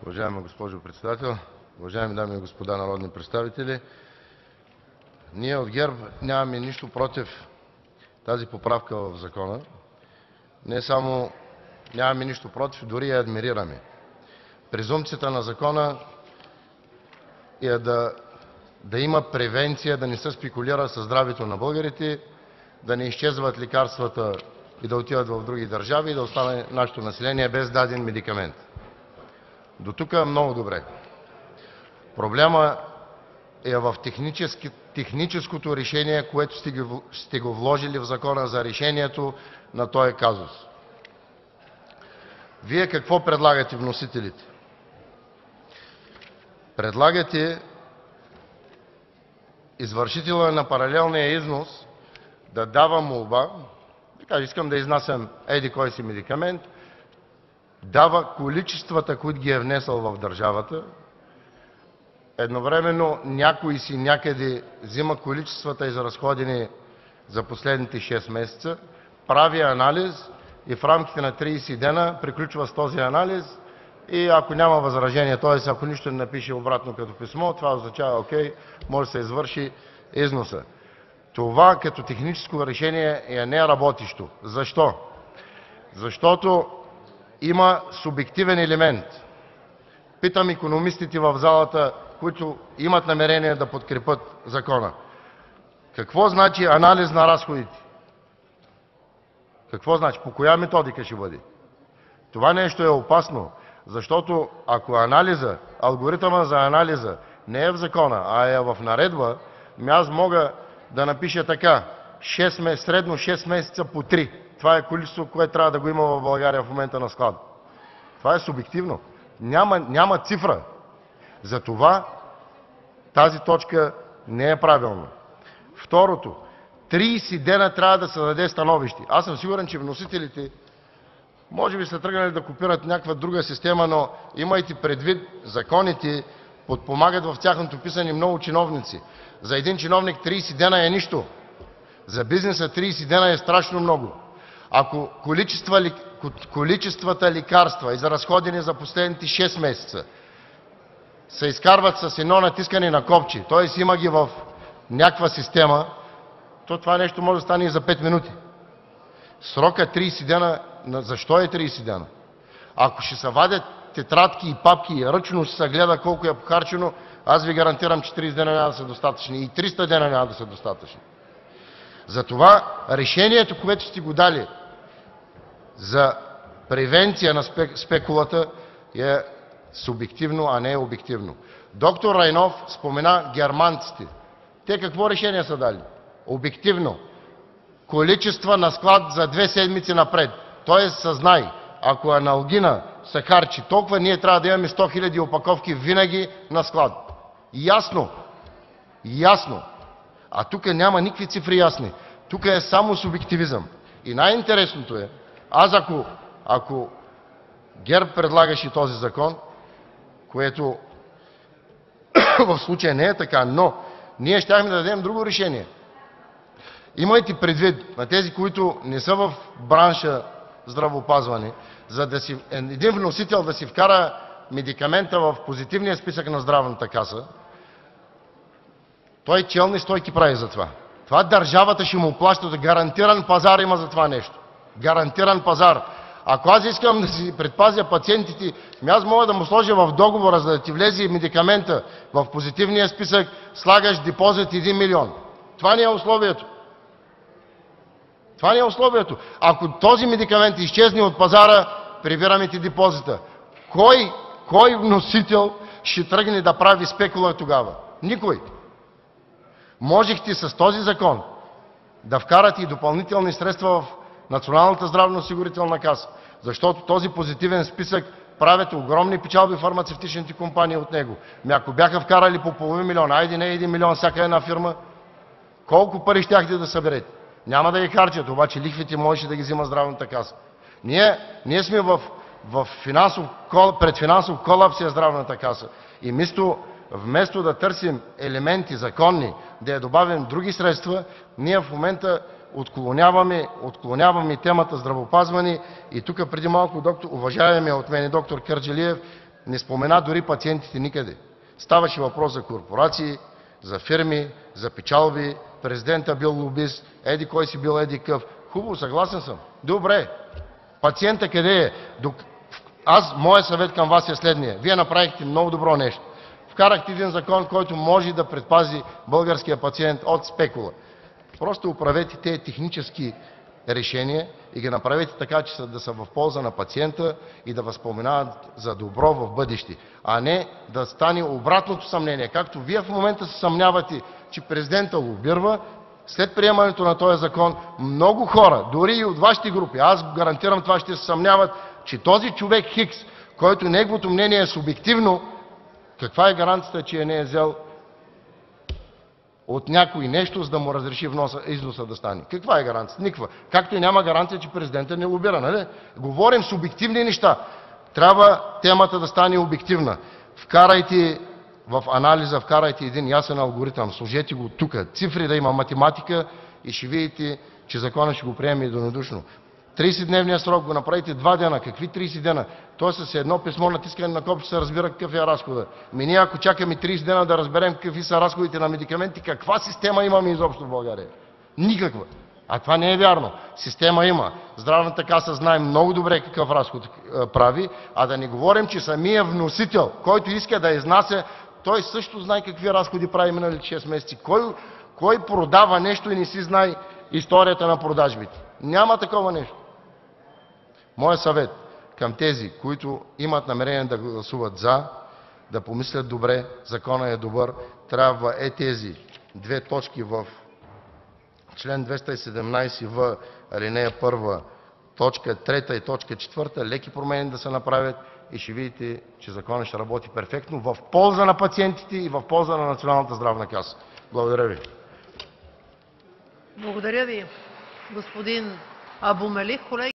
Уважаема госпожо председател, уважаеми дами и господа народни представители! Ние от ГЕРБ нямаме нищо против тази поправка в закона. Не само нямаме нищо против, дори я адмирираме. Презумпцията на закона е да има превенция, да не се спекулира със здравето на българите, да не изчезват лекарствата и да отиват в други държави, и да остане нашето население без даден медикамент. Дотук много добре. Проблемът е в техническото решение, което сте го вложили в закона за решението на този казус. Вие какво предлагате, вносителите? Предлагате извършителят на паралелния износ да дава молба, да каже: искам да изнасям еди-кой си медикамент, дава количествата, които ги е внесъл в държавата, едновременно някой си някъде взима количествата, изразходени за последните 6 месеца, прави анализ и в рамките на 30 дена приключва с този анализ и ако няма възражение, т.е. ако нищо не напише обратно като писмо, това означава окей, може да се извърши износа. Това като техническо решение е неработещо. Защо? Защото има субективен елемент. Питам икономистите в залата, които имат намерение да подкрепят закона. Какво значи анализ на разходите? Какво значи? По коя методика ще бъде? Това нещо е опасно, защото ако алгоритъмът за анализа не е в закона, а е в наредба, аз мога да напиша така: средно 6 месеца по 3. Това е количество, което трябва да го има в България в момента на склад. Това е субективно. Няма цифра. Затова тази точка не е правилна. Второто, 30 дена трябва да се даде становище. Аз съм сигурен, че вносителите може би са тръгнали да копират някаква друга система, но имайте предвид, законите подпомагат в тяхното писане много чиновници. За един чиновник 30 дена е нищо. За бизнеса 30 дена е страшно много. Ако количествата лекарства, изразходени за последните 6 месеца, се изкарват с едно натискане на копче, т.е. има ги в някаква система, то това нещо може да стане и за 5 минути. Срока 30 дена, защо е 30 дена? Ако ще се вадят тетрадки и папки и ръчно ще се гледа колко е похарчено, аз ви гарантирам, че 30 дена няма да са достатъчни и 300 дена няма да са достатъчни. Затова решението, което сте го дали за превенция на спекулата, е субективно, а не е обективно. Доктор Райнов спомена германците. Те какво решение са дали? Обективно. Количества на склад за 2 седмици напред. Тоест съзнай, ако аналгина се харчи толкова, ние трябва да имаме 100 000 опаковки винаги на склад. Ясно. Ясно. А тук няма никакви цифри ясни. Тук е само субективизъм. И най-интересното е, ако ГЕРБ предлагаше този закон, което в случая не е така, но ние щяхме да дадем друго решение. Имайте предвид на тези, които не са в бранша здравеопазване, за да един вносител да си вкара медикамента в позитивния списък на Здравната каса, той челни стойки прави за това. Това държавата ще му плаща, гарантиран пазар има за това нещо. Гарантиран пазар. Ако аз искам да си предпазя пациентите, аз мога да му сложа в договора, за да ти влезе медикамента в позитивния списък, слагаш депозит 1 милион. Това не е условието. Това не е условието. Ако този медикамент изчезне от пазара, прибираме ти депозита. Кой вносител ще тръгне да прави спекула тогава? Никой. Можехте с този закон да вкарате и допълнителни средства в Националната здравноосигурителна каса, защото този позитивен списък правят огромни печалби фармацевтичните компании от него. Ако бяха вкарали по половин милион, айде не 1 милион всяка една фирма, колко пари щяхте да съберете? Няма да ги харчат, обаче лихвите можеше да ги взима Здравната каса. Ние сме пред финансов колапс е Здравната каса. И вместо да търсим елементи законни, да я добавим други средства, ние в момента отклоняваме темата здравеопазване. И тук преди малко уважаемия от мен доктор Кърджалиев не спомена дори пациентите никъде. Ставаше въпрос за корпорации, за фирми, за печалби, президента бил лобист, еди кой си бил еди къв. Хубаво, съгласен съм. Добре. Пациента къде е? Моят съвет към вас е следния. Вие направихте много добро нещо. Вкарахте един закон, който може да предпази българския пациент от спекула. Просто управете тези технически решения и ги направете така, че да са в полза на пациента и да възпоменават за добро в бъдеще, а не да стане обратното съмнение. Както вие в момента се съмнявате, че президента лобирва, след приемането на този закон много хора, дори и от вашите групи, аз гарантирам това, ще се съмняват, че този човек Хикс, който неговото мнение е субективно, каква е гаранцията, че не е взел от някой нещо, за да му разреши износа да стане? Каква е гаранцията? Никаква. Както и няма гаранция, че президентът не лобира, нали? Говорим субективни неща. Трябва темата да стане обективна. Вкарайте в анализа, вкарайте един ясен алгоритъм, сложете го тук, цифри да има, математика и ще видите, че законът ще го приеме единодушно. 30-дневния срок го направите 2 дена. Какви 30 дена? Той с едно писмо натискане на копче се разбира какъв е разхода. Ние ако чакаме 30 дена да разберем какви са разходите на медикаменти, каква система имаме изобщо в България? Никаква. А това не е вярно. Система има. Здравната каса знае много добре какъв разход прави, а да не говорим, че самия вносител, който иска да изнася, той също знае какви разходи прави миналите 6 месеца. Кой продава нещо и не си знае историята на продажбите? Няма такова нещо. Моят съвет към тези, които имат намерение да гласуват за, да помислят добре, законът е добър, трябва тези две точки в член 217в, алинея 1, точка 3 и точка 4, леки промени да се направят и ще видите, че законът ще работи перфектно в полза на пациентите и в полза на Националната здравна каса. Благодаря ви. Благодаря ви, господин Абу Мелих. Колеги,